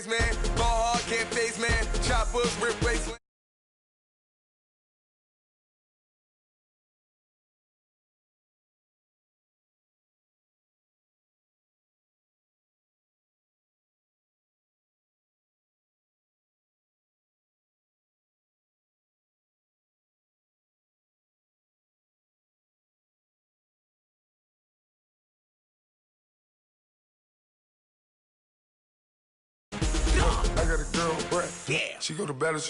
man. Ball hard, can't face, man. Choppers, rip wasteland. I got a girl, right? Yeah. She go to battle.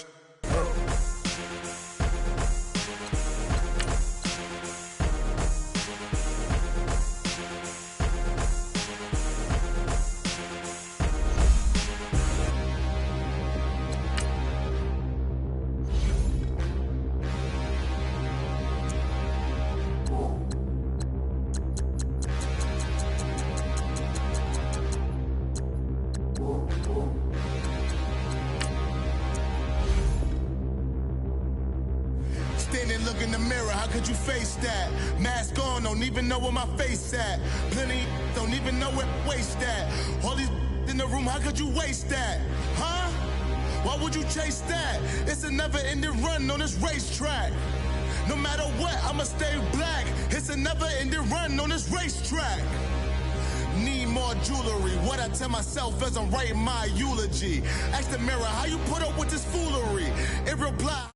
Look in the mirror, how could you face that? Mask on, don't even know where my face at. Plenty don't even know where waste at. All these in the room, how could you waste that? Huh? Why would you chase that? It's a never-ending run on this racetrack. No matter what, I'ma stay black. It's a never-ending run on this racetrack. Need more jewelry, what I tell myself as I'm writing my eulogy. Ask the mirror, how you put up with this foolery? It reply.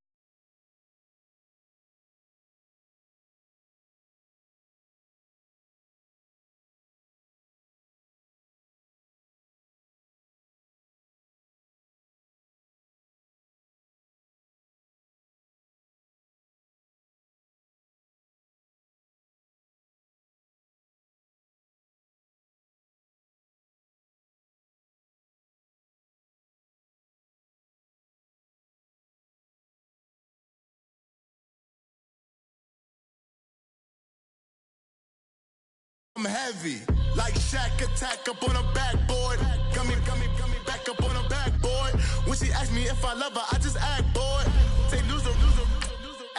I'm heavy, like Shaq attack up on a backboard. Coming back up on a backboard. When she asked me if I love her, I just act bored. Say loser,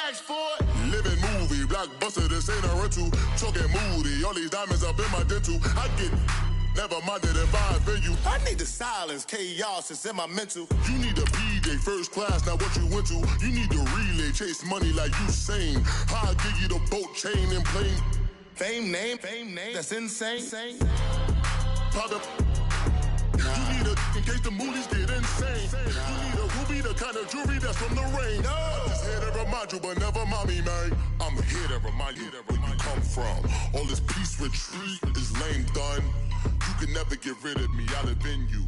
ask for it. Living movie, blockbuster, this ain't a rental. Talking moody, all these diamonds up in my dental. I get never minded if I offend you. I need the silence, chaos is in my mental. You need a PJ, first class, not what you went to. You need the relay, chase money like you sane. I'll give you the boat, chain, and plane. Fame name, that's insane. Pop up. You need a in case the movies get insane. You need a ruby, the kind of jewelry that's from the rain. No. I'm just here to remind you, but never mommy, man. I'm here to remind you where you come from. All this peace retreat is lame done. You can never get rid of me. I live in you.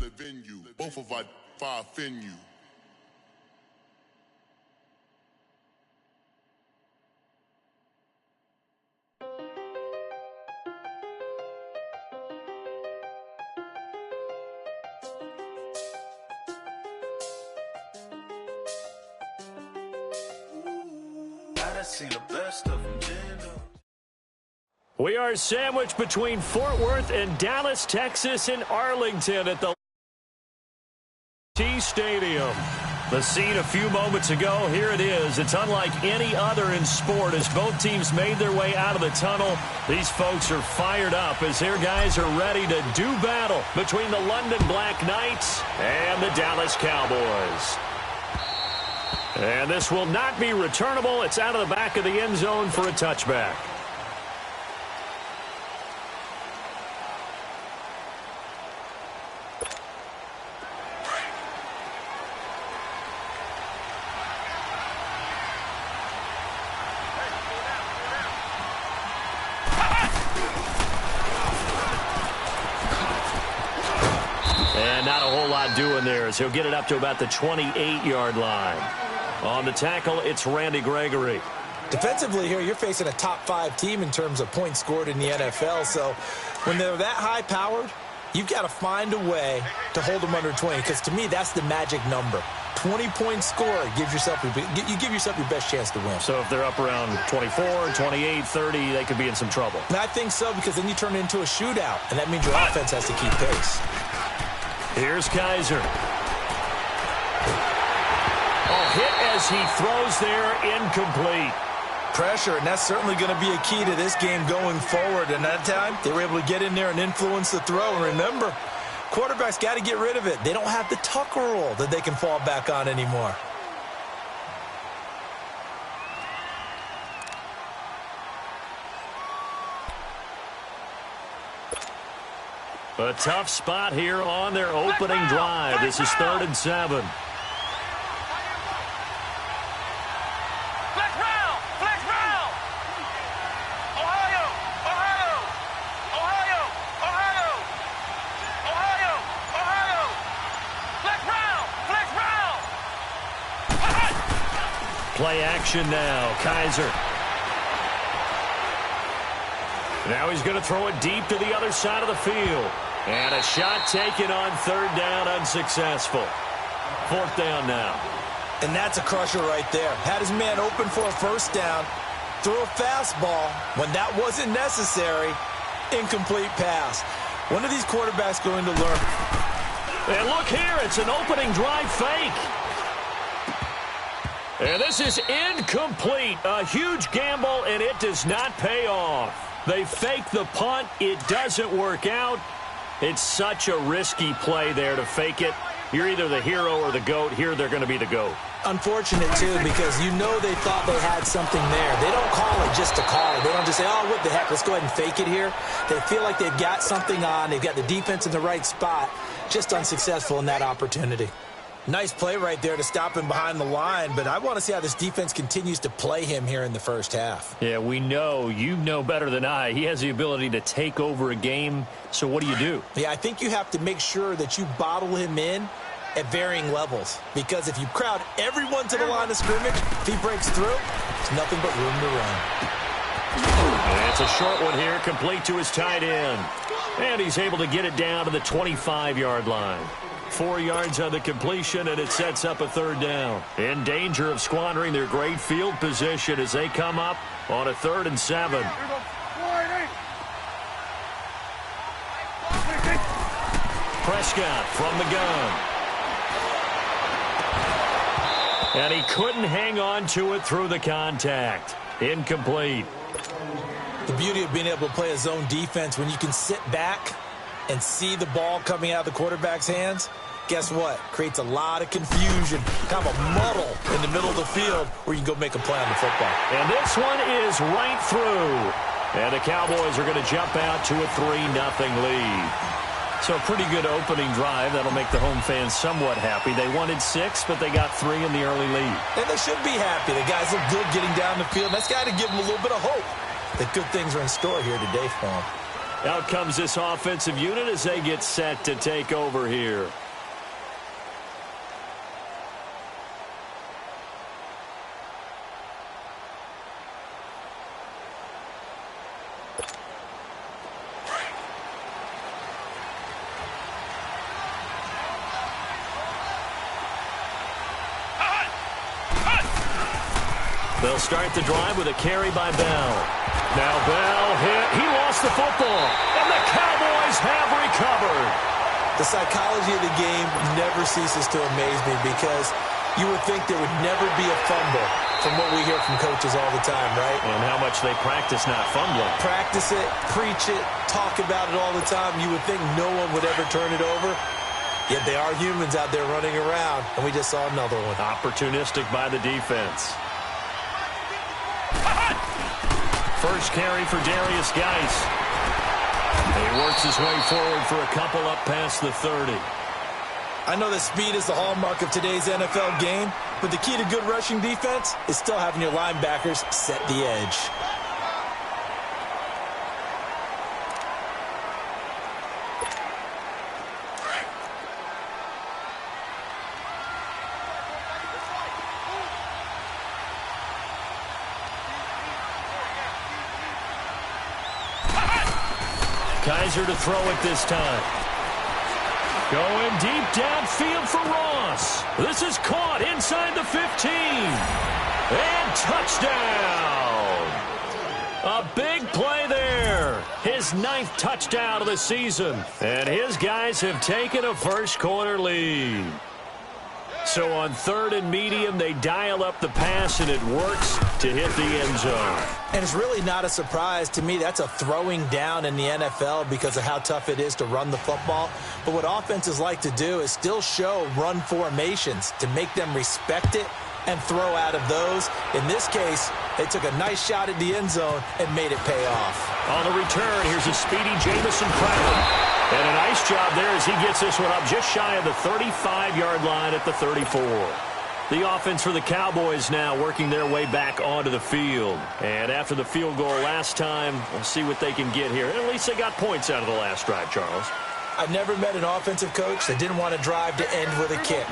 Both of I offend you. Seen the best of them. We are sandwiched between Fort Worth and Dallas, Texas, and Arlington at the T Stadium. The scene a few moments ago, here it is. It's unlike any other in sport as both teams made their way out of the tunnel. These folks are fired up as their guys are ready to do battle between the London Black Knights and the Dallas Cowboys. And this will not be returnable. It's out of the back of the end zone for a touchback. And not a whole lot doing there as he'll get it up to about the 28-yard line. On the tackle, it's Randy Gregory. Defensively here, you're facing a top-5 team in terms of points scored in the NFL. So when they're that high-powered, you've got to find a way to hold them under 20. Because to me, that's the magic number. 20-point score, you give yourself your best chance to win. So if they're up around 24, 28, 30, they could be in some trouble. And I think so, because then you turn it into a shootout, and that means your offense has to keep pace. Here's Kaiser. Hit as he throws there, incomplete. Pressure, and that's certainly going to be a key to this game going forward. And that time, they were able to get in there and influence the throw. And remember, Quarterbacks got to get rid of it. They don't have the Tucker rule that they can fall back on anymore. A tough spot here on their opening drive. This is 3rd and 7. Play action now. Kaiser. Now he's going to throw it deep to the other side of the field. And a shot taken on 3rd down, unsuccessful. 4th down now. And that's a crusher right there. Had his man open for a 1st down. Threw a fastball when that wasn't necessary. Incomplete pass. When are these quarterbacks going to learn? And look here, it's an opening drive fake. And this is incomplete. A huge gamble, and it does not pay off. They fake the punt. It doesn't work out. It's such a risky play there to fake it. You're either the hero or the GOAT. Here they're going to be the GOAT. Unfortunate, too, because you know they thought they had something there. They don't call it just to call it. They don't just say, oh, what the heck, let's go ahead and fake it here. They feel like they've got something on. They've got the defense in the right spot. Just unsuccessful in that opportunity. Nice play right there to stop him behind the line, but I want to see how this defense continues to play him here in the first half. Yeah, we know. You know better than I. He has the ability to take over a game, so what do? Yeah, I think you have to make sure that you bottle him in at varying levels, because if you crowd everyone to the line of scrimmage, if he breaks through, there's nothing but room to run. And it's a short one here, complete to his tight end. And he's able to get it down to the 25-yard line. 4 yards on the completion, and it sets up a 3rd down. In danger of squandering their great field position as they come up on a 3rd and 7. Prescott from the gun. And he couldn't hang on to it through the contact. Incomplete. The beauty of being able to play a zone defense when you can sit back and see the ball coming out of the quarterback's hands, guess what? Creates a lot of confusion, kind of a muddle in the middle of the field where you can go make a play on the football. And this one is right through. And the Cowboys are going to jump out to a 3-0 lead. So a pretty good opening drive. That'll make the home fans somewhat happy. They wanted 6, but they got 3 in the early lead. And they should be happy. The guys look good getting down the field. That's got to give them a little bit of hope that good things are in store here today for them. Out comes this offensive unit as they get set to take over here. They'll start the drive with a carry by Bell. Now Bell hit. He lost the football. And the Cowboys have recovered. The psychology of the game never ceases to amaze me because you would think there would never be a fumble from what we hear from coaches all the time, right? And how much they practice not fumbling. Practice it, preach it, talk about it all the time. You would think no one would ever turn it over. Yet they are humans out there running around, and we just saw another one. Opportunistic by the defense. First carry for Darius Geis. He works his way forward for a couple up past the 30. I know that speed is the hallmark of today's NFL game, but the key to good rushing defense is still having your linebackers set the edge. Kaiser to throw it this time. Going deep downfield for Ross. This is caught inside the 15. And touchdown. A big play there. His 9th touchdown of the season. And his guys have taken a first quarter lead. So on 3rd and medium, they dial up the pass, and it works to hit the end zone. And it's really not a surprise to me. That's a throwing down in the NFL because of how tough it is to run the football. But what offenses like to do is still show run formations to make them respect it and throw out of those. In this case, they took a nice shot at the end zone and made it pay off. On the return, here's a speedy Jamison Crowder. And a nice job there as he gets this one up just shy of the 35-yard line at the 34. The offense for the Cowboys now working their way back onto the field. And after the field goal last time, we'll see what they can get here. At least they got points out of the last drive, Charles. I've never met an offensive coach that didn't want to drive to end with a kick.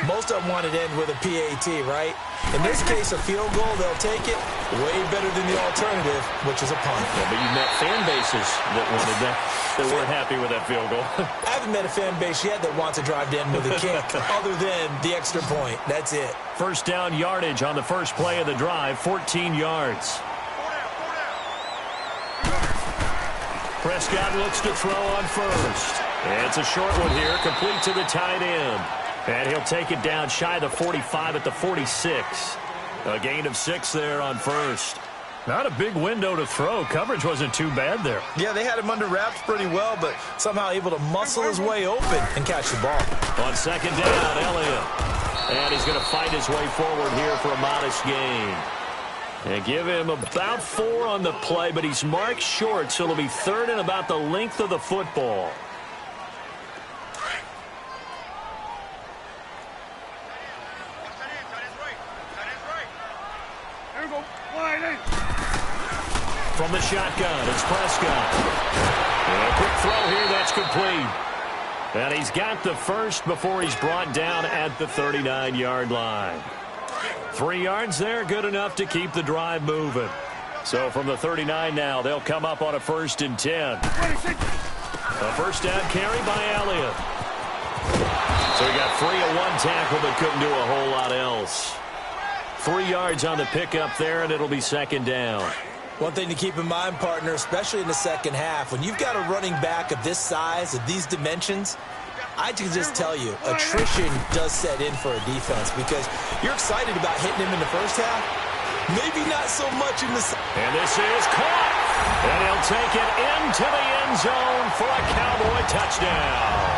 Most of them want to end with a PAT, right? In this case, a field goal, they'll take it way better than the alternative, which is a punt. Yeah, but you met fan bases that wanted that weren't happy with that field goal. I haven't met a fan base yet that wants to drive to end with a kick other than the extra point. That's it. First down yardage on the first play of the drive, 14 yards. Prescott looks to throw on first. It's a short one here, complete to the tight end. And he'll take it down shy of the 45 at the 46. A gain of 6 there on first. Not a big window to throw. Coverage wasn't too bad there. Yeah, they had him under wraps pretty well, but somehow able to muscle his way open and catch the ball. On second down, Elliott. And he's going to fight his way forward here for a modest gain. And give him about 4 on the play, but he's marked short, so it'll be 3rd and about the length of the football. From the shotgun, it's Prescott. And a quick throw here, that's complete. And he's got the first before he's brought down at the 39-yard line. 3 yards there, good enough to keep the drive moving. So from the 39 now, they'll come up on a 1st and 10. A first down carry by Elliott. So he got free of one tackle, but couldn't do a whole lot else. 3 yards on the pickup there, and it'll be 2nd down. One thing to keep in mind, partner, especially in the second half, when you've got a running back of this size, of these dimensions, I can just tell you, attrition does set in for a defense because you're excited about hitting him in the first half. Maybe not so much in the second. And this is caught. And he'll take it into the end zone for a Cowboy touchdown.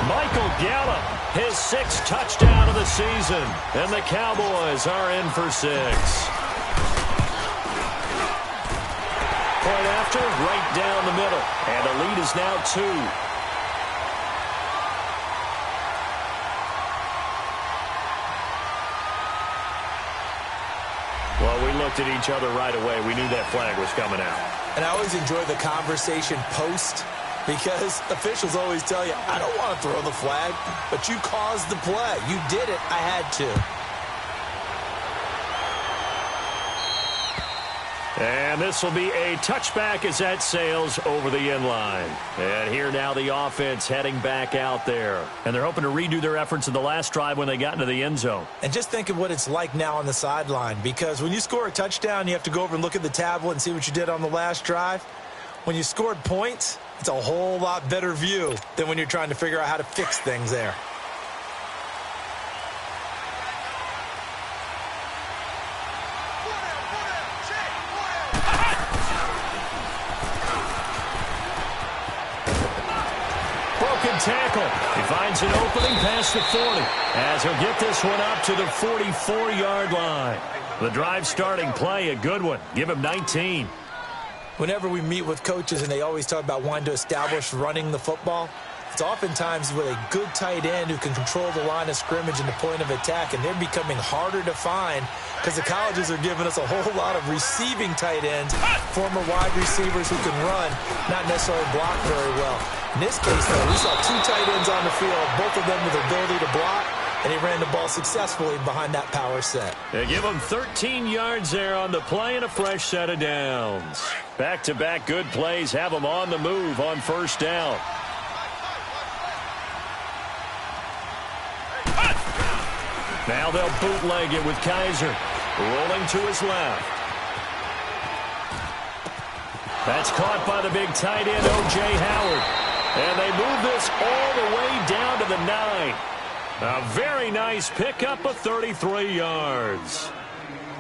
Michael Gallup, his 6th touchdown of the season. And the Cowboys are in for 6. Point after, right down the middle. And the lead is now 2. Well, we looked at each other right away. We knew that flag was coming out. And I always enjoy the conversation post because officials always tell you, I don't want to throw the flag, but you caused the play. You did it. I had to. And this will be a touchback as that sails over the end line. And here now the offense heading back out there. And they're hoping to redo their efforts in the last drive when they got into the end zone. And just think of what it's like now on the sideline, because when you score a touchdown, you have to go over and look at the tablet and see what you did on the last drive. When you scored points, it's a whole lot better view than when you're trying to figure out how to fix things there. Tackle. He finds an opening past the 40 as he'll get this one up to the 44-yard line. The drive starting play, a good one. Give him 19. Whenever we meet with coaches and they always talk about wanting to establish running the football, it's oftentimes with a good tight end who can control the line of scrimmage and the point of attack, and they're becoming harder to find because the colleges are giving us a whole lot of receiving tight ends, former wide receivers who can run, not necessarily block very well. In this case, though, we saw 2 tight ends on the field, both of them with the ability to block, and he ran the ball successfully behind that power set. They give him 13 yards there on the play and a fresh set of downs. Back-to-back good plays have him on the move on first down. Now they'll bootleg it with Kaiser. Rolling to his left. That's caught by the big tight end, O.J. Howard. And they move this all the way down to the 9. A very nice pickup of 33 yards.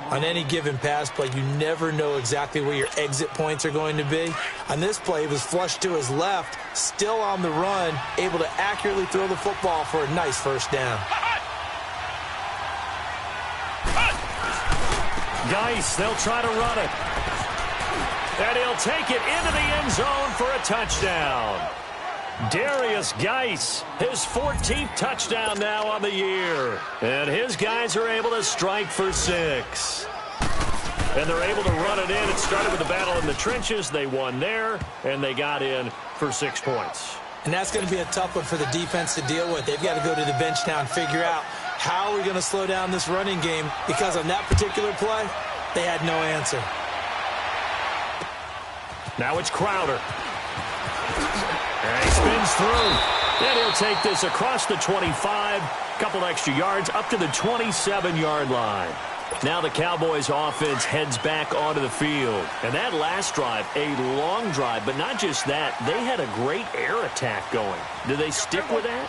On any given pass play, you never know exactly where your exit points are going to be. On this play, he was flushed to his left, still on the run, able to accurately throw the football for a nice first down. Geis, they'll try to run it. And he'll take it into the end zone for a touchdown. Darius Geis, his 14th touchdown now on the year. And his guys are able to strike for 6. And they're able to run it in. It started with the battle in the trenches. They won there, and they got in for 6 points. And that's going to be a tough one for the defense to deal with. They've got to go to the bench now and figure out how are we going to slow down this running game, because on that particular play, they had no answer. Now it's Crowder. And he spins through. And he'll take this across the 25. Couple extra yards up to the 27-yard line. Now the Cowboys offense heads back onto the field. And that last drive, a long drive, but not just that. They had a great air attack going. Do they stick with that?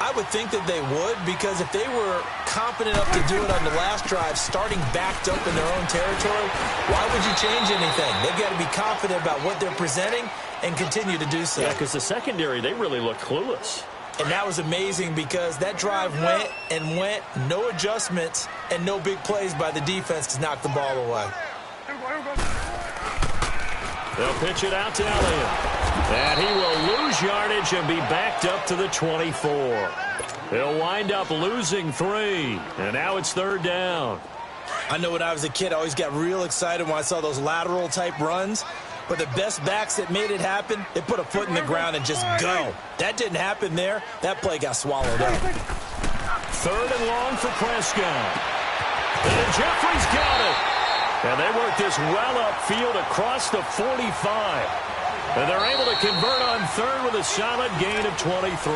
I would think that they would, because if they were confident enough to do it on the last drive, starting backed up in their own territory, why would you change anything? They've got to be confident about what they're presenting and continue to do so. Yeah, because the secondary, they really looked clueless. And that was amazing, because that drive went and went, no adjustments, and no big plays by the defense to knock the ball away. They'll pitch it out to Elliott. And he will lose yardage and be backed up to the 24. He'll wind up losing 3. And now it's 3rd down. I know when I was a kid, I always got real excited when I saw those lateral-type runs. But the best backs that made it happen, they put a foot in the ground and just go. That didn't happen there. That play got swallowed up. 3rd and long for Prescott. And Jeffrey's got it. And they work this well upfield across the 45. And they're able to convert on 3rd with a solid gain of 23.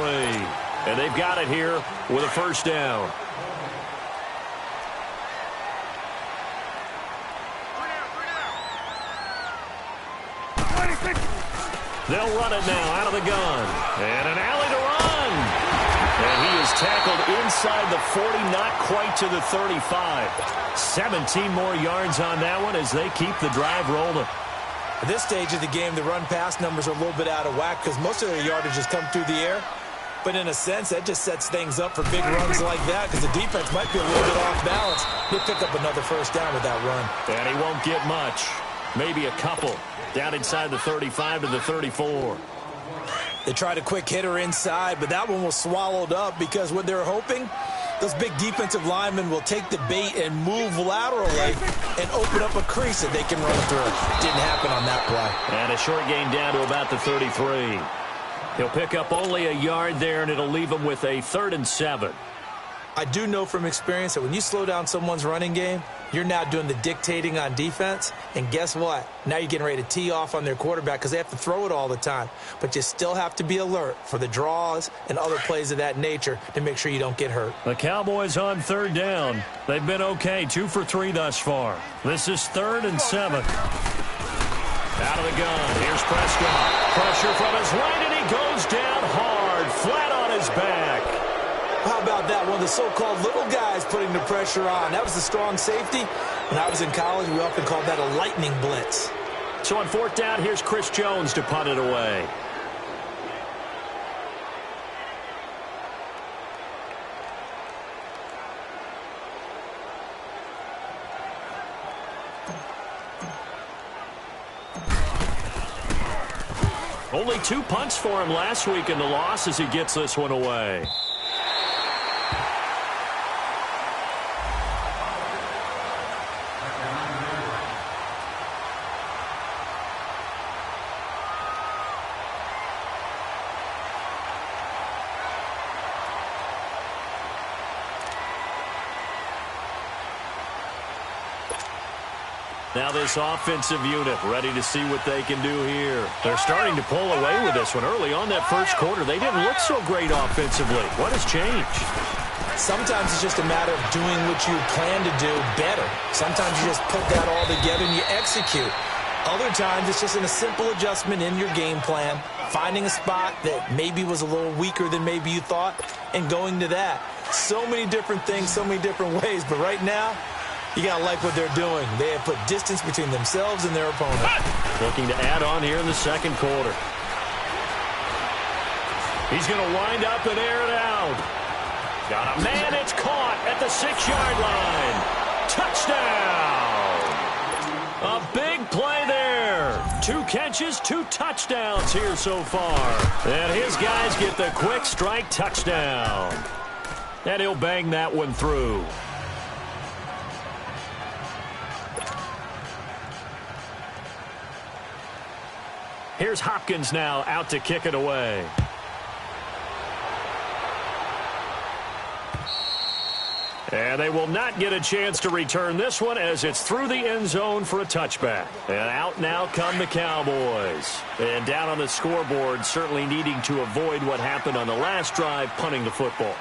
And they've got it here with a 1st down. They'll run it now out of the gun. And an alley to run. And he is tackled inside the 40, not quite to the 35. 17 more yards on that one as they keep the drive rolling. At this stage of the game, the run-pass numbers are a little bit out of whack because most of their yardage has come through the air. But in a sense, that just sets things up for big runs like that, because the defense might be a little bit off balance. They pick up another 1st down with that run. And he won't get much. Maybe a couple. Down inside the 35 to the 34. They tried a quick hitter inside, but that one was swallowed up, because what they're hoping, those big defensive linemen will take the bait and move laterally and open up a crease that they can run through. Didn't happen on that play. And a short gain down to about the 33. He'll pick up only a yard there, and it'll leave him with a 3rd and 7. I do know from experience that when you slow down someone's running game, you're now doing the dictating on defense. And guess what? Now you're getting ready to tee off on their quarterback because they have to throw it all the time. But you still have to be alert for the draws and other plays of that nature to make sure you don't get hurt. The Cowboys on 3rd down. They've been okay, 2 for 3 thus far. This is 3rd and 7. Out of the gun. Here's Prescott. Pressure from his right, and he goes down hard, flat on his back. How about that? One of the so-called little guys putting the pressure on. That was the strong safety. When I was in college, we often called that a lightning blitz. So on 4th down, here's Chris Jones to punt it away. Only 2 punts for him last week in the loss as he gets this one away. Now this offensive unit ready to see what they can do here. They're starting to pull away with this one. Early on that 1st quarter, they didn't look so great offensively. What has changed? Sometimes it's just a matter of doing what you plan to do better. Sometimes you just put that all together and you execute. Other times, it's just in a simple adjustment in your game plan, finding a spot that maybe was a little weaker than maybe you thought, and going to that. So many different things, so many different ways, but right now, you got to like what they're doing. They have put distance between themselves and their opponent. Looking to add on here in the second quarter. He's going to wind up and air it out. Got a man, it's caught at the 6-yard line. Touchdown! A big play there. 2 catches, 2 touchdowns here so far. And his guys get the quick strike touchdown. And he'll bang that one through. Here's Hopkins now out to kick it away. And they will not get a chance to return this one as it's through the end zone for a touchback. And out now come the Cowboys. And down on the scoreboard, certainly needing to avoid what happened on the last drive, punting the football.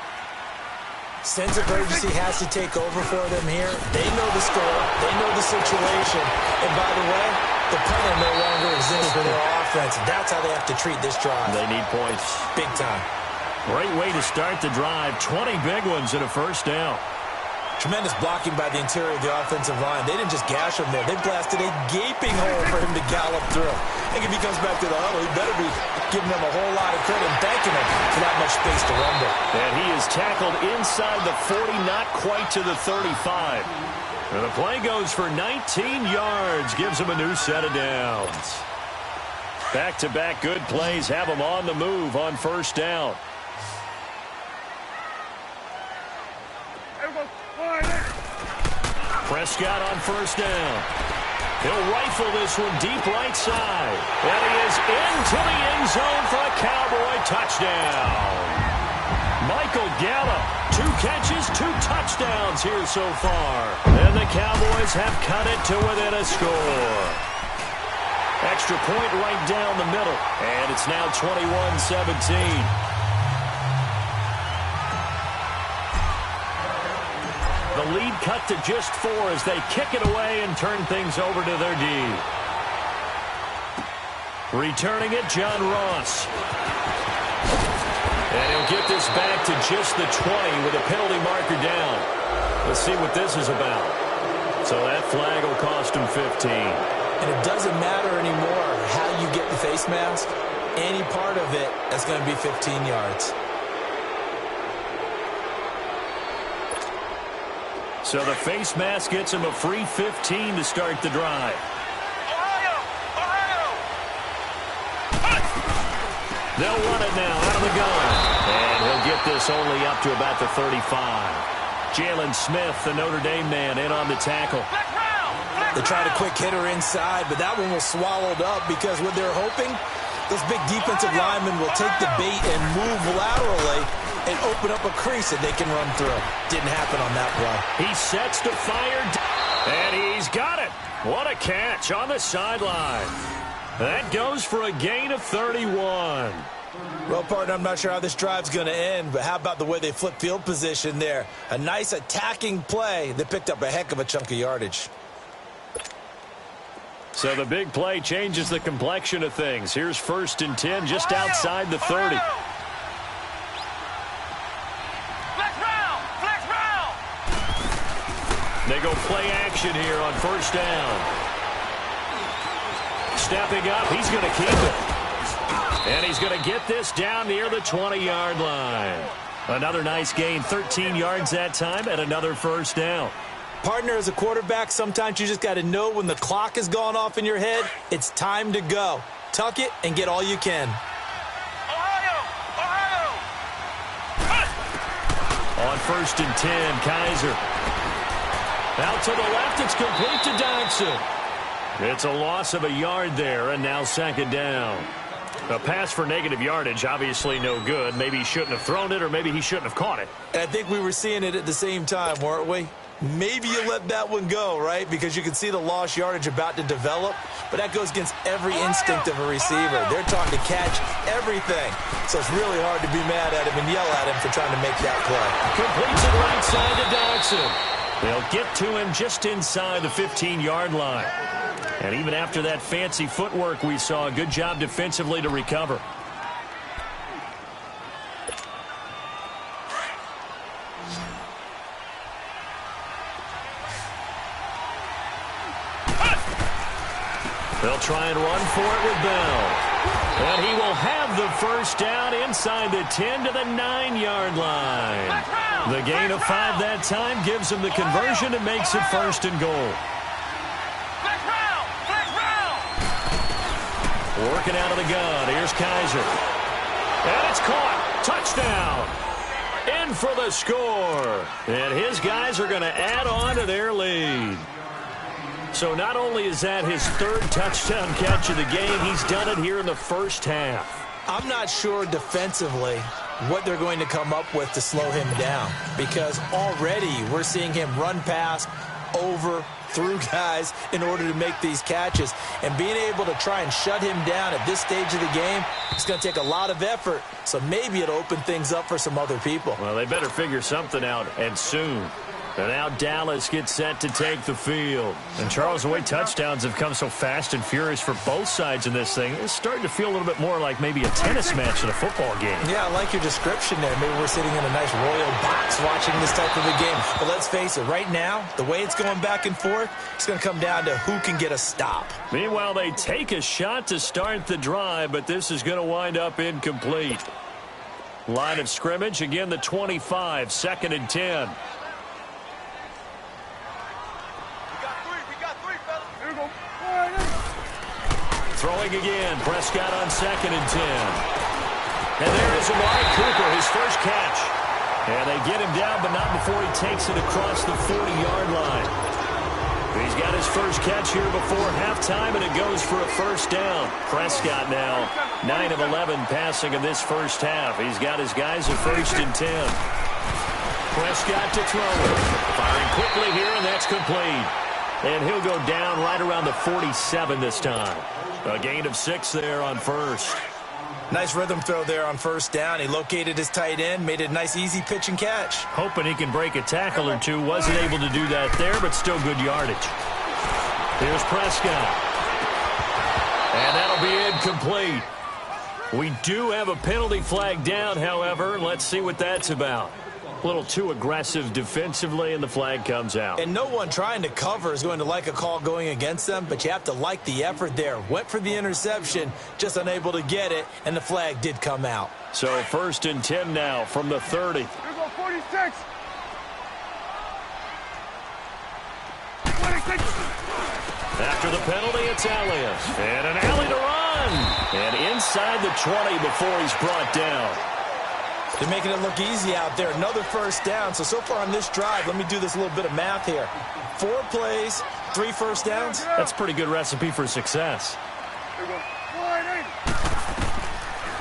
Sense of urgency has to take over for them here. They know the score. They know the situation. And by the way, the punter no longer exists for their offense. That's how they have to treat this drive. They need points. Big time. Great way to start the drive. 20 big ones and a first down. Tremendous blocking by the interior of the offensive line. They didn't just gash him there. They blasted a gaping hole for him to gallop through. I think if he comes back to the huddle, he better be giving them a whole lot of credit and thanking them for that much space to rumble. And he is tackled inside the 40, not quite to the 35. And the play goes for 19 yards, gives him a new set of downs. Back-to-back good plays have him on the move on first down. Prescott on first down. He'll rifle this one deep right side. And he is into the end zone for a Cowboy touchdown. Michael Gallup, 2 catches, 2 touchdowns here so far. And the Cowboys have cut it to within a score. Extra point right down the middle. And it's now 21-17. The lead cut to just 4 as they kick it away and turn things over to their D. Returning it, John Ross. And he'll get this back to just the 20 with a penalty marker down. Let's see what this is about. So that flag will cost him 15. And it doesn't matter anymore how you get the face mask. Any part of it, that's going to be 15 yards. So the face mask gets him a free 15 to start the drive. They'll run it now out of the gun. And he'll get this only up to about the 35. Jalen Smith, the Notre Dame man, in on the tackle. They tried a quick hitter inside, but that one was swallowed up because what they're hoping, those big defensive linemen will take the bait and move laterally and open up a crease that they can run through. Didn't happen on that play. He sets to fire, and he's got it. What a catch on the sideline. That goes for a gain of 31. Well, partner, I'm not sure how this drive's going to end, but how about the way they flip field position there? A nice attacking play that picked up a heck of a chunk of yardage. So the big play changes the complexion of things. Here's 1st and 10 just outside the 30. They go play action here on first down. Stepping up, he's going to keep it. And he's going to get this down near the 20-yard line. Another nice gain, 13 yards that time, and another first down. Partner, as a quarterback, sometimes you just got to know when the clock has gone off in your head, it's time to go. Tuck it and get all you can. On 1st and 10, Kaiser. Out to the left, it's complete to Dodson. It's a loss of a yard there, and now 2nd down. A pass for negative yardage, obviously no good. Maybe he shouldn't have thrown it, or maybe he shouldn't have caught it. And I think we were seeing it at the same time, weren't we? Maybe you let that one go, right? Because you can see the lost yardage about to develop. But that goes against every instinct of a receiver. They're taught to catch everything. So it's really hard to be mad at him and yell at him for trying to make that play. Completes it right side to Dodson. They'll get to him just inside the 15-yard line. And even after that fancy footwork we saw, a good job defensively to recover. They'll try and run for it with Bell. And he will have the first down inside the 10 to the 9-yard line. The gain of 5 that time gives him the conversion and makes it 1st and goal. Working out of the gun. Here's Kaiser. And it's caught. Touchdown. In for the score. And his guys are going to add on to their lead. So not only is that his 3rd touchdown catch of the game, he's done it here in the first half. I'm not sure defensively what they're going to come up with to slow him down, because already we're seeing him run past, over, through guys in order to make these catches. And being able to try and shut him down at this stage of the game, it's going to take a lot of effort. So maybe it'll open things up for some other people. Well, they better figure something out, and soon. And now Dallas gets set to take the field. And, Charles, the way touchdowns have come so fast and furious for both sides in this thing, it's starting to feel a little bit more like maybe a tennis match than a football game. Yeah, I like your description there. Maybe we're sitting in a nice royal box watching this type of a game. But let's face it, right now, the way it's going back and forth, it's going to come down to who can get a stop. Meanwhile, they take a shot to start the drive, but this is going to wind up incomplete. Line of scrimmage, again the 25, 2nd and 10. Throwing again. Prescott on 2nd and 10. And there is Amari Cooper, his first catch. And they get him down, but not before he takes it across the 40-yard line. He's got his first catch here before halftime, and it goes for a first down. Prescott now 9 of 11 passing in this first half. He's got his guys at 1st and 10. Prescott to throw it. Firing quickly here, and that's complete. And he'll go down right around the 47 this time. A gain of 6 there on 1st. Nice rhythm throw there on 1st down. He located his tight end, made it a nice, easy pitch and catch. Hoping he can break a tackle or two. Wasn't able to do that there, but still good yardage. Here's Prescott. And that'll be incomplete. We do have a penalty flag down, however. Let's see what that's about. A little too aggressive defensively, and the flag comes out. And no one trying to cover is going to like a call going against them, but you have to like the effort there. Went for the interception, just unable to get it, and the flag did come out. So 1st and 10 now from the 30. Here go 46. 26. After the penalty, it's Elliott. And an alley to run. And inside the 20 before he's brought down. They're making it look easy out there. Another first down. So far on this drive, let me do this little bit of math here. 4 plays, 3 first downs. That's a pretty good recipe for success.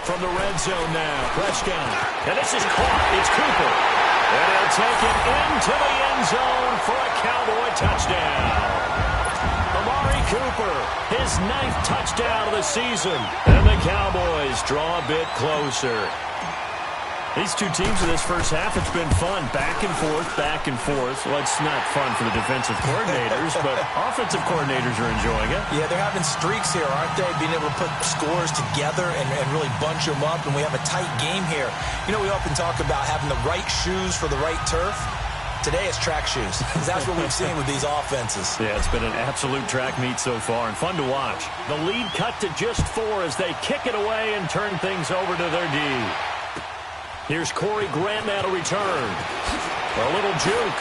From the red zone now, Prescott. And this is caught. It's Cooper. And he'll take it into the end zone for a Cowboy touchdown. Amari Cooper, his 9th touchdown of the season. And the Cowboys draw a bit closer. These two teams in this first half, it's been fun. Back and forth, back and forth. Well, it's not fun for the defensive coordinators, but offensive coordinators are enjoying it. Yeah, they're having streaks here, aren't they? Being able to put scores together and really bunch them up, and we have a tight game here. You know, we often talk about having the right shoes for the right turf. Today it's track shoes, because that's what we've seen with these offenses. Yeah, it's been an absolute track meet so far, and fun to watch. The lead cut to just 4 as they kick it away and turn things over to their D. Here's Corey Grant now to return. A little juke.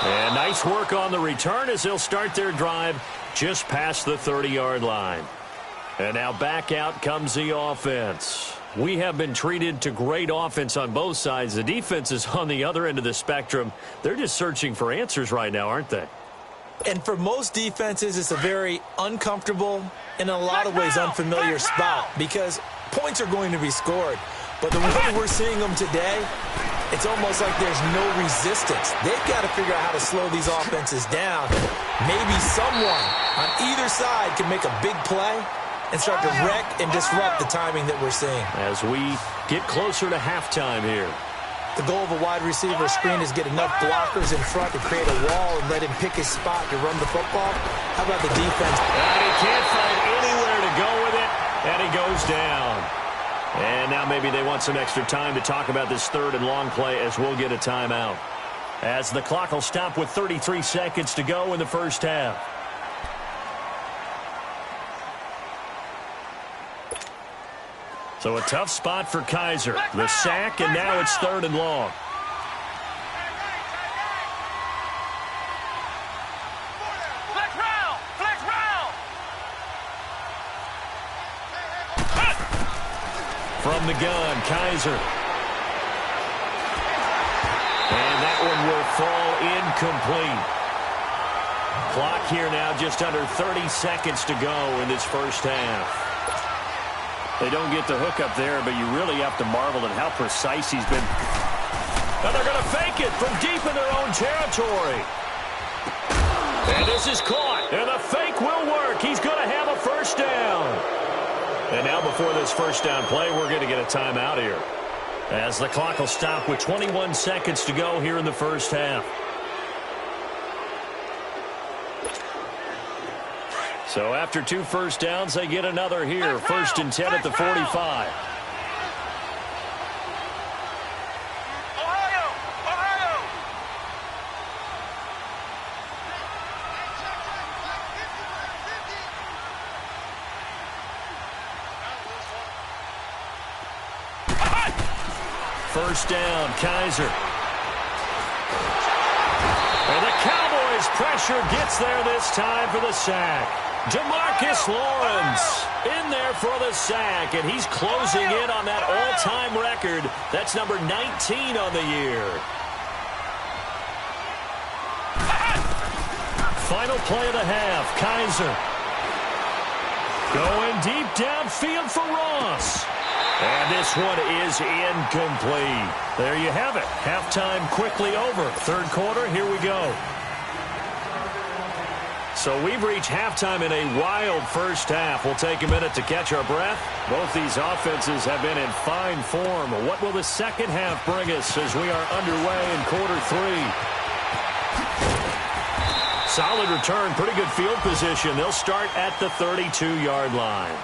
And nice work on the return as they'll start their drive just past the 30-yard line. And now back out comes the offense. We have been treated to great offense on both sides. The defense is on the other end of the spectrum. They're just searching for answers right now, aren't they? And for most defenses, it's a very uncomfortable and in a lot of ways unfamiliar spot because points are going to be scored. But the way we're seeing them today, it's almost like there's no resistance. They've got to figure out how to slow these offenses down. Maybe someone on either side can make a big play and start to wreck and disrupt the timing that we're seeing. As we get closer to halftime here. The goal of a wide receiver screen is get enough blockers in front to create a wall and let him pick his spot to run the football. How about the defense? And he can't find anywhere to go with it, and he goes down. And now maybe they want some extra time to talk about this third and long play as we'll get a timeout. As the clock will stop with 33 seconds to go in the first half. So a tough spot for Kaiser. The sack, and now it's third and long. From the gun, Kaiser. And that one will fall incomplete. Clock here now just under 30 seconds to go in this first half. They don't get the hook up there, but you really have to marvel at how precise he's been. And they're going to fake it from deep in their own territory. And this is caught. And the fake will work. He's going to have a first down. And now before this first down play, we're going to get a timeout here. As the clock will stop with 21 seconds to go here in the first half. So after 2 first downs, they get another here. First and 10 at the 45. First down, Kaiser. And the Cowboys' pressure gets there this time for the sack. DeMarcus Lawrence in there for the sack, and he's closing in on that all-time record. That's number 19 on the year. Final play of the half, Kaiser. Going deep downfield for Ross. And this one is incomplete. There you have it. Halftime quickly over. Third quarter, here we go. So we've reached halftime in a wild first half. We'll take a minute to catch our breath. Both these offenses have been in fine form. What will the second half bring us as we are underway in quarter 3? Solid return, pretty good field position. They'll start at the 32-yard line.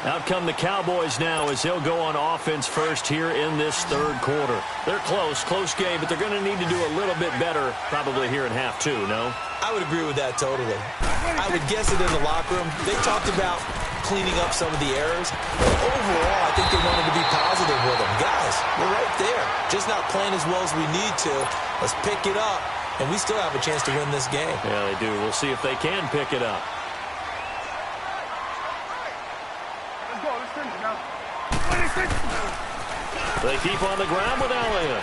Out come the Cowboys now as they'll go on offense first here in this third quarter. They're close game, but they're going to need to do a little bit better probably here in half 2, no? I would agree with that totally. I would guess it in the locker room. They talked about cleaning up some of the errors. But overall, I think they wanted to be positive with them. Guys, we're right there. Just not playing as well as we need to. Let's pick it up, and we still have a chance to win this game. Yeah, they do. We'll see if they can pick it up. They keep on the ground with Elliott.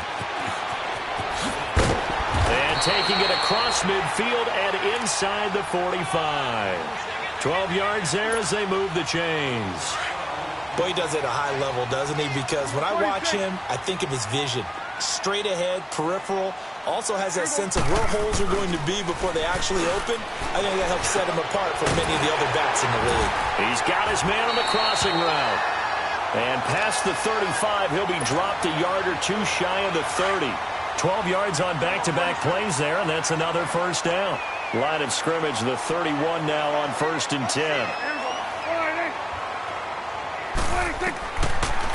And taking it across midfield and inside the 45. 12 yards there as they move the chains. Boy, he does it at a high level, doesn't he? Because when I watch him, I think of his vision. Straight ahead, peripheral. Also has that sense of where holes are going to be before they actually open. I think that helps set him apart from many of the other backs in the league. He's got his man on the crossing route. And past the 35, he'll be dropped a yard or 2 shy of the 30. 12 yards on back-to-back plays there, and that's another first down. Line of scrimmage, the 31 now on first and 10.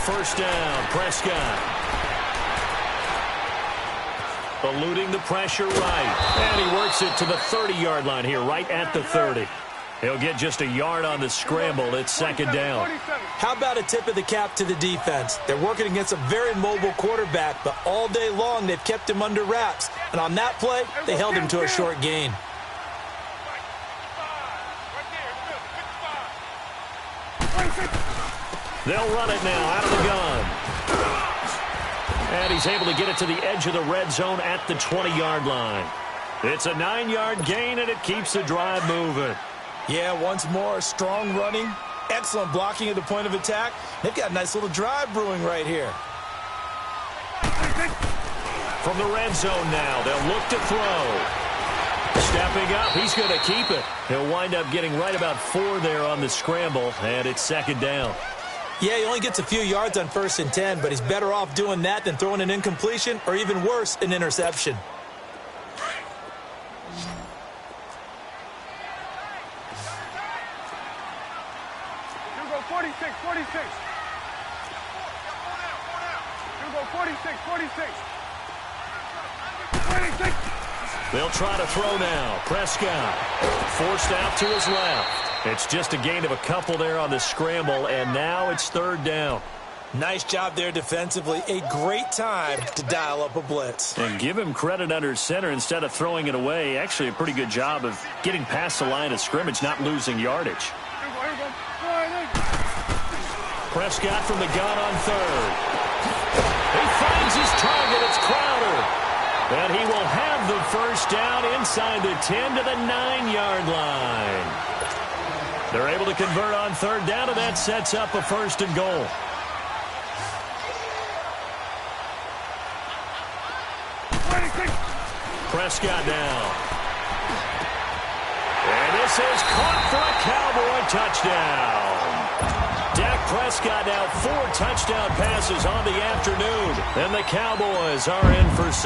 First down, Prescott. Eluding the pressure right. And he works it to the 30-yard line here, right at the 30. He'll get just a yard on the scramble. It's second down. How about a tip of the cap to the defense? They're working against a very mobile quarterback, but all day long they've kept him under wraps. And on that play, they held him to a short gain. They'll run it now out of the gun. And he's able to get it to the edge of the red zone at the 20-yard line. It's a 9-yard gain, and it keeps the drive moving. Yeah, once more, strong running, excellent blocking at the point of attack. They've got a nice little drive brewing right here. From the red zone now, they'll look to throw. Stepping up, he's going to keep it. He'll wind up getting right about 4 there on the scramble, and it's second down. Yeah, he only gets a few yards on 1st and 10, but he's better off doing that than throwing an incompletion or even worse, an interception. You go 46, 46. You go 46, 46. 46. They'll try to throw now. Prescott forced out to his left. It's just a gain of a couple there on the scramble, and now it's 3rd down. Nice job there defensively. A great time to dial up a blitz. And give him credit under center instead of throwing it away. Actually, a pretty good job of getting past the line of scrimmage, not losing yardage. Prescott from the gun on 3rd. He finds his target. It's Crowder. And he will have the 1st down inside the 10 to the 9-yard line. They're able to convert on 3rd down, and that sets up a 1st and goal. Prescott now. And this is caught for a Cowboy touchdown. Dak Prescott now 4 touchdown passes on the afternoon, and the Cowboys are in for 6.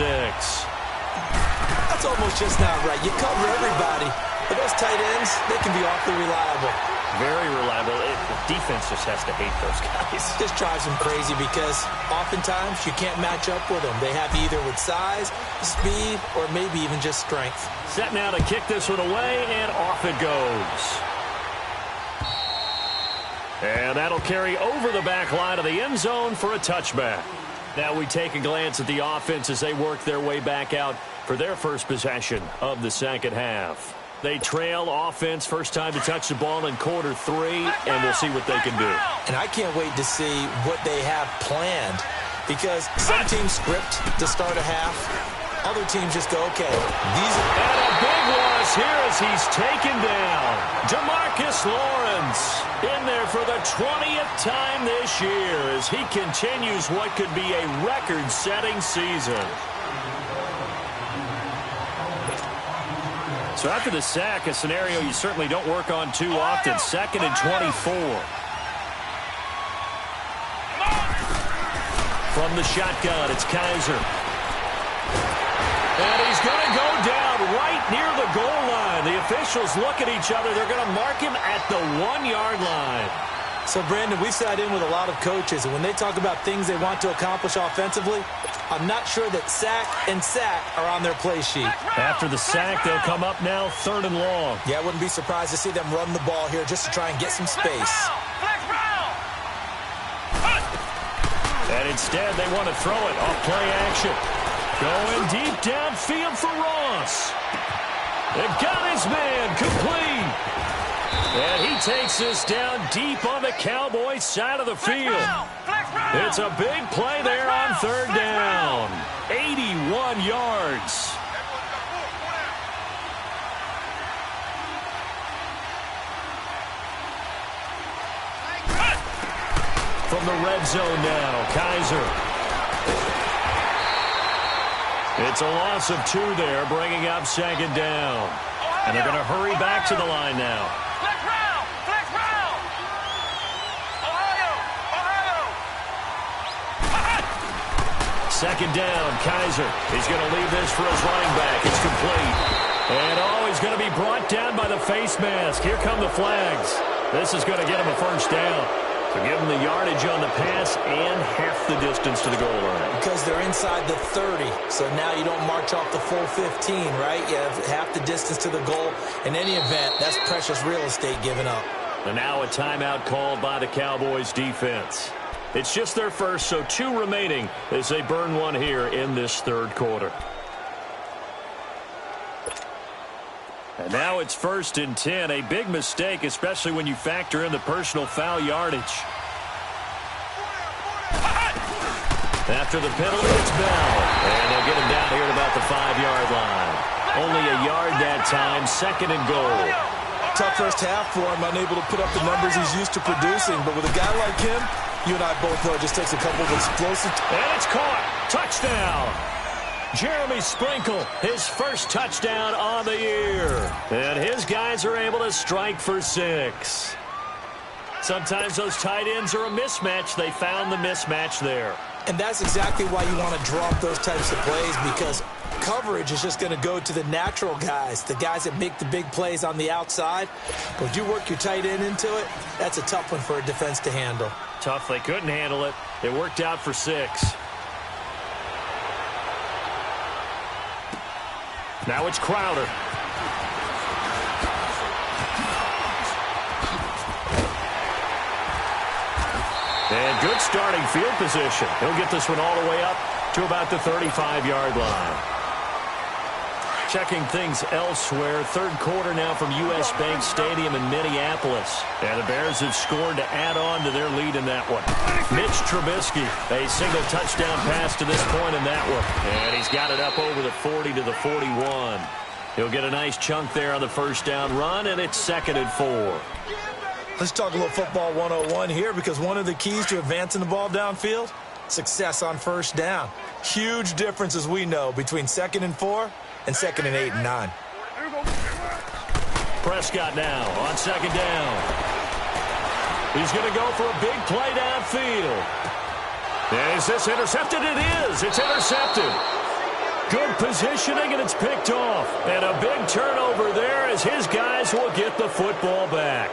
That's almost just not right. You cover everybody, but those tight ends, they can be awfully reliable. Very reliable. The defense just has to hate those guys. This drives them crazy because oftentimes you can't match up with them. They have either with size, speed, or maybe even just strength. Set now to kick this one away, and off it goes. And that'll carry over the back line of the end zone for a touchback. Now we take a glance at the offense as they work their way back out for their first possession of the second half. They trail offense, first time to touch the ball in quarter 3, and we'll see what they can do. And I can't wait to see what they have planned, because some teams script to start a half. Other teams just go, okay, these are... And a big loss here as he's taken down. Demarcus Lawrence in there for the 20th time this year as he continues what could be a record-setting season. So after the sack, a scenario you certainly don't work on too often. 2nd and 24. From the shotgun, it's Kaiser. And he's going to go down right near the goal line. The officials look at each other. They're going to mark him at the 1-yard line. So, Brandon, we've sat in with a lot of coaches, and when they talk about things they want to accomplish offensively, I'm not sure that sack and sack are on their play sheet. After the sack, they'll come up now 3rd and long. Yeah, I wouldn't be surprised to see them run the ball here just to try and get some space. And instead, they want to throw it off play action. Going deep downfield for Ross. They've got his man complete. And he takes this down deep on the Cowboys side of the field. It's a big play there on 3rd down. 81 yards. From the red zone now, Kaiser. It's a loss of 2 there, bringing up 2nd down. And they're going to hurry back to the line now. 2nd down, Kaiser. He's going to leave this for his running back. It's complete. And, he's going to be brought down by the face mask. Here come the flags. This is going to get him a 1st down. So give him the yardage on the pass and half the distance to the goal line. Because they're inside the 30, so now you don't march off the full 15, right? You have half the distance to the goal. In any event, that's precious real estate given up. And now a timeout called by the Cowboys defense. It's just their first, so 2 remaining as they burn one here in this 3rd quarter. And now it's 1st and 10. A big mistake, especially when you factor in the personal foul yardage. After the penalty, it's Bell. And they'll get him down here at about the 5-yard line. Only a yard that time, 2nd and goal. Tough first half for him, unable to put up the numbers he's used to producing. But with a guy like him, you and I both know it just takes a couple of explosive... And it's caught. Touchdown. Jeremy Sprinkle, his first touchdown on the year. And his guys are able to strike for 6. Sometimes those tight ends are a mismatch. They found the mismatch there. And that's exactly why you want to drop those types of plays, because coverage is just going to go to the natural guys, the guys that make the big plays on the outside. But if you work your tight end into it, that's a tough one for a defense to handle. Tough. They couldn't handle it. It worked out for 6. Now it's Crowder. And good starting field position. He'll get this one all the way up to about the 35-yard line. Checking things elsewhere. Third quarter now from U.S. Bank Stadium in Minneapolis. And the Bears have scored to add on to their lead in that one. Mitch Trubisky, a single touchdown pass to this point in that one. And he's got it up over the 40 to the 41. He'll get a nice chunk there on the first down run, and it's 2nd and 4. Let's talk a little football 101 here, because one of the keys to advancing the ball downfield, success on first down. Huge difference, as we know, between 2nd and 4 and 2nd and 8 and 9. Prescott now on 2nd down. He's going to go for a big play downfield. And is this intercepted? It is. It's intercepted. Good positioning, and it's picked off. And a big turnover there as his guys will get the football back.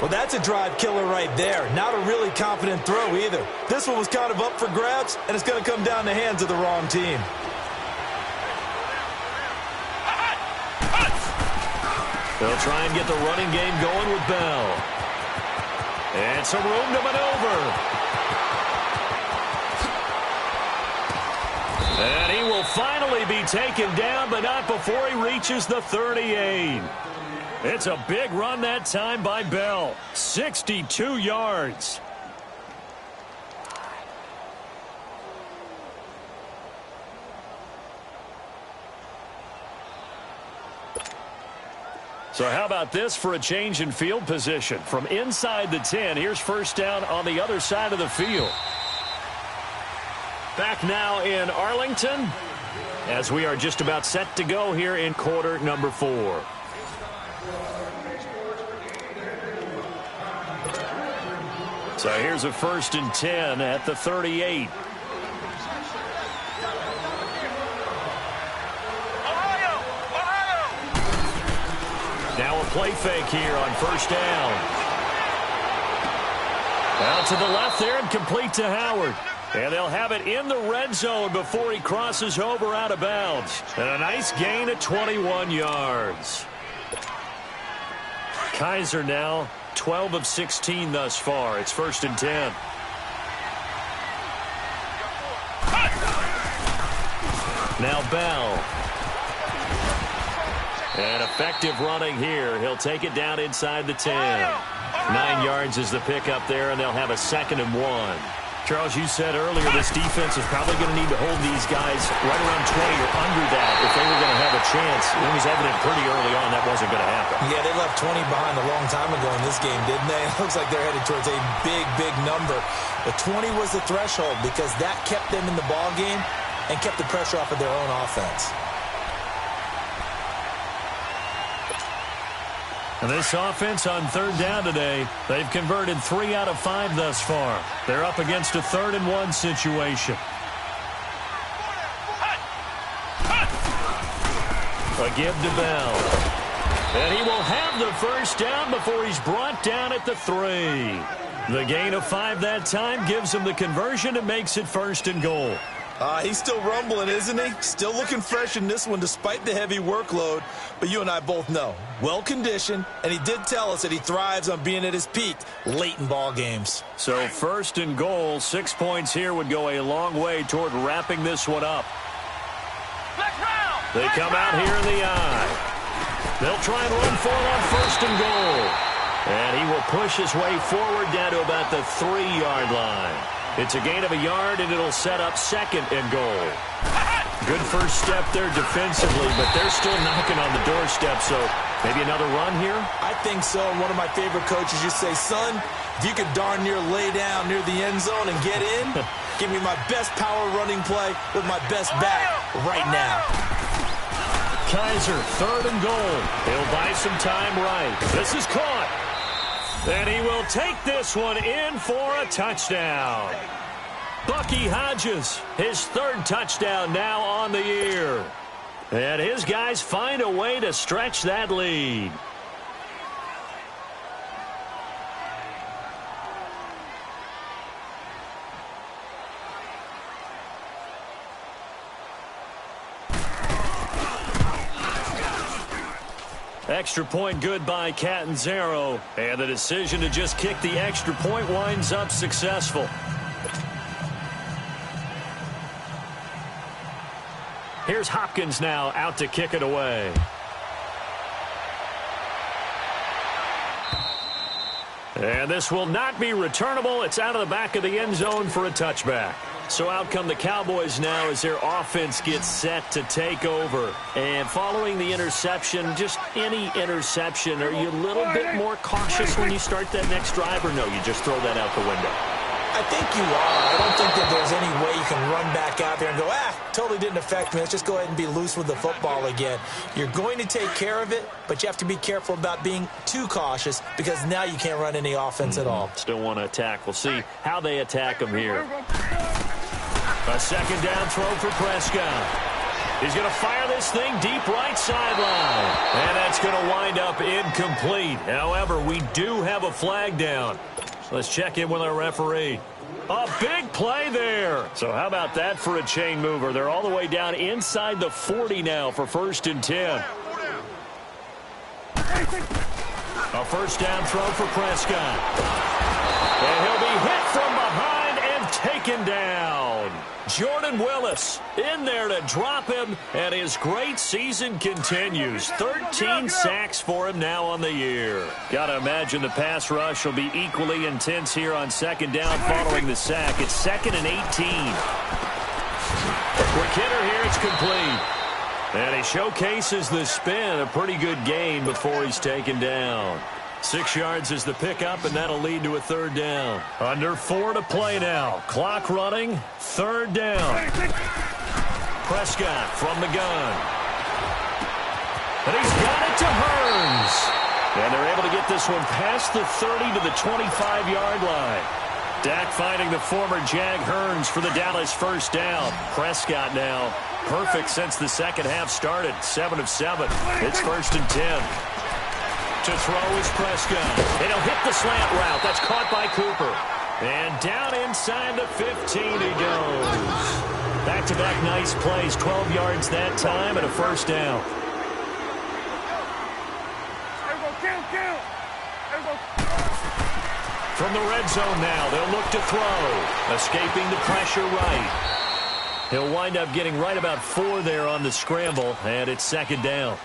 Well, that's a drive killer right there. Not a really confident throw either. This one was kind of up for grabs, and it's going to come down the hands of the wrong team. They'll try and get the running game going with Bell. And some room to maneuver. And he will finally be taken down, but not before he reaches the 38. It's a big run that time by Bell. 62 yards. So how about this for a change in field position? From inside the 10, here's first down on the other side of the field. Back now in Arlington as we are just about set to go here in quarter number 4. So here's a 1st and 10 at the 38. Now a play fake here on first down. Out to the left there and complete to Howard. And they'll have it in the red zone before he crosses over out of bounds. And a nice gain at 21 yards. Kaiser now 12 of 16 thus far. It's 1st and 10. Now Bell. And effective running here. He'll take it down inside the 10. 9 yards is the pickup there, and they'll have a 2nd and 1. Charles, you said earlier this defense is probably going to need to hold these guys right around 20 or under that if they were going to have a chance. It was evident pretty early on that wasn't going to happen. Yeah, they left 20 behind a long time ago in this game, didn't they? It looks like they're headed towards a big, big number. But 20 was the threshold because that kept them in the ball game and kept the pressure off of their own offense. And this offense on 3rd down today, they've converted 3 out of 5 thus far. They're up against a 3rd and 1 situation. A give to Bell. And he will have the first down before he's brought down at the 3. The gain of 5 that time gives him the conversion and makes it 1st and goal. He's still rumbling, isn't he? Still looking fresh in this one despite the heavy workload. But you and I both know, well-conditioned, and he did tell us that he thrives on being at his peak late in ball games. So 1st and goal, 6 points here would go a long way toward wrapping this one up. They come out here in the eye. They'll try and run for it on 1st and goal. And he will push his way forward down to about the 3-yard line. It's a gain of a yard, and it'll set up 2nd and goal. Good first step there defensively, but they're still knocking on the doorstep, so maybe another run here? I think so. One of my favorite coaches used to say, son, if you could darn near lay down near the end zone and get in, give me my best power running play with my best back right now. Kaiser, 3rd and goal. He'll buy some time right. This is caught. And he will take this one in for a touchdown. Bucky Hodges, his third touchdown now on the year. And his guys find a way to stretch that lead. Extra point good by Catanzaro. And the decision to just kick the extra point winds up successful. Here's Hopkins now out to kick it away. And this will not be returnable. It's out of the back of the end zone for a touchback. So out come the Cowboys now as their offense gets set to take over. And following the interception, just any interception, are you a little bit more cautious when you start that next drive, or no, you just throw that out the window? I think you are. I don't think that there's any way you can run back out there and go, totally didn't affect me. Let's just go ahead and be loose with the football again. You're going to take care of it, but you have to be careful about being too cautious because now you can't run any offense at all. Still want to attack. We'll see how they attack him here. A second down throw for Prescott. He's going to fire this thing deep right sideline. And that's going to wind up incomplete. However, we do have a flag down. So let's check in with our referee. A big play there. So how about that for a chain mover? They're all the way down inside the 40 now for 1st and 10. A first down throw for Prescott. And he'll be hit from behind and taken down. Jordan Willis in there to drop him, and his great season continues. 13 sacks for him now on the year. Got to imagine the pass rush will be equally intense here on second down following the sack. It's 2nd and 18. Quick hitter here, it's complete. And he showcases the spin, a pretty good gain before he's taken down. 6 yards is the pickup, and that'll lead to a third down. Under 4 to play now. Clock running. Third down. Prescott from the gun. And he's got it to Hearns. And they're able to get this one past the 30 to the 25-yard line. Dak finding the former Jag Hearns for the Dallas first down. Prescott now perfect since the second half started. 7 of 7. It's 1st and 10. To throw is Prescott. And he'll hit the slant route. That's caught by Cooper. And down inside the 15 he goes. Back-to-back nice plays. 12 yards that time and a first down. From the red zone now, they'll look to throw. Escaping the pressure right. He'll wind up getting right about 4 there on the scramble, and it's second down.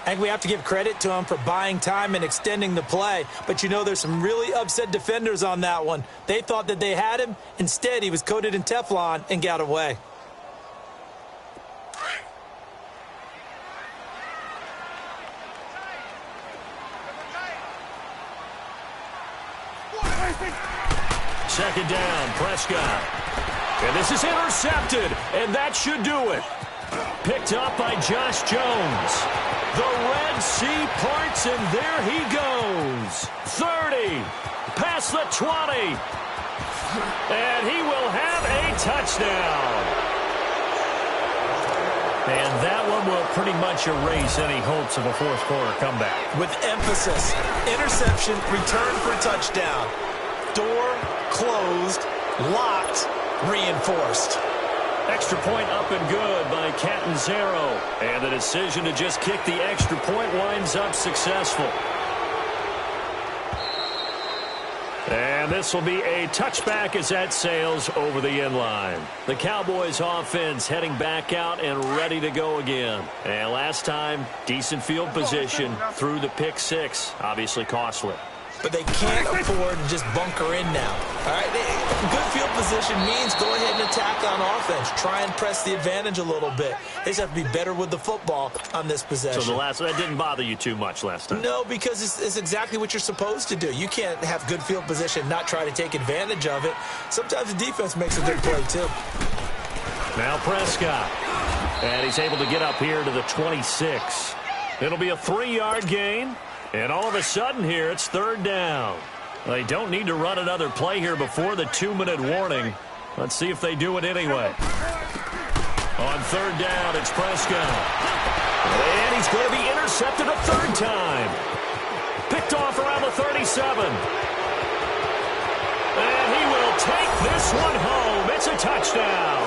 I think we have to give credit to him for buying time and extending the play. But, you know, there's some really upset defenders on that one. They thought that they had him. Instead, he was coated in Teflon and got away. Second down, Prescott. And this is intercepted, and that should do it. Picked up by Josh Jones. The Red Sea parts, and there he goes. 30, past the 20. And he will have a touchdown. And that one will pretty much erase any hopes of a fourth quarter comeback. With emphasis, interception, return for a touchdown. Door closed, locked, reinforced. Extra point up and good by Catanzaro. And the decision to just kick the extra point winds up successful. And this will be a touchback as that sails over the end line. The Cowboys offense heading back out and ready to go again. And last time, decent field position through the pick six. Obviously costly. But they can't afford to just bunker in now. All right, good field position means go ahead and attack on offense. Try and press the advantage a little bit. They just have to be better with the football on this possession. So that didn't bother you too much last time? No, because it's exactly what you're supposed to do. You can't have good field position, not try to take advantage of it. Sometimes the defense makes a good play, too. Now Prescott. And he's able to get up here to the 26. It'll be a 3-yard gain. And all of a sudden here, it's third down. They don't need to run another play here before the 2-minute warning. Let's see if they do it anyway. On third down, it's Prescott. And he's going to be intercepted a third time. Picked off around the 37. And he will take this one home. It's a touchdown.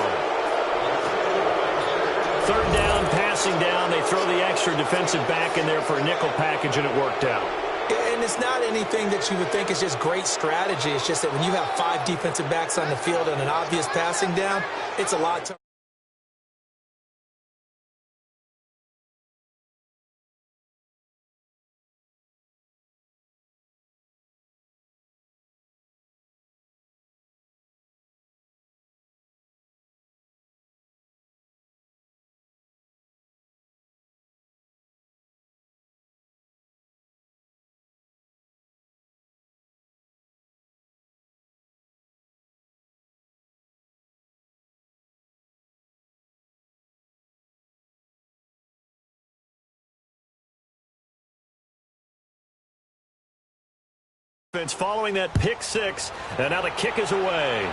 Third down, passing down. They throw the extra defensive back in there for a nickel package, and it worked out. And it's not anything that you would think is just great strategy. It's just that when you have 5 defensive backs on the field and an obvious passing down, it's a lot tougher. Following that pick 6, and now the kick is away.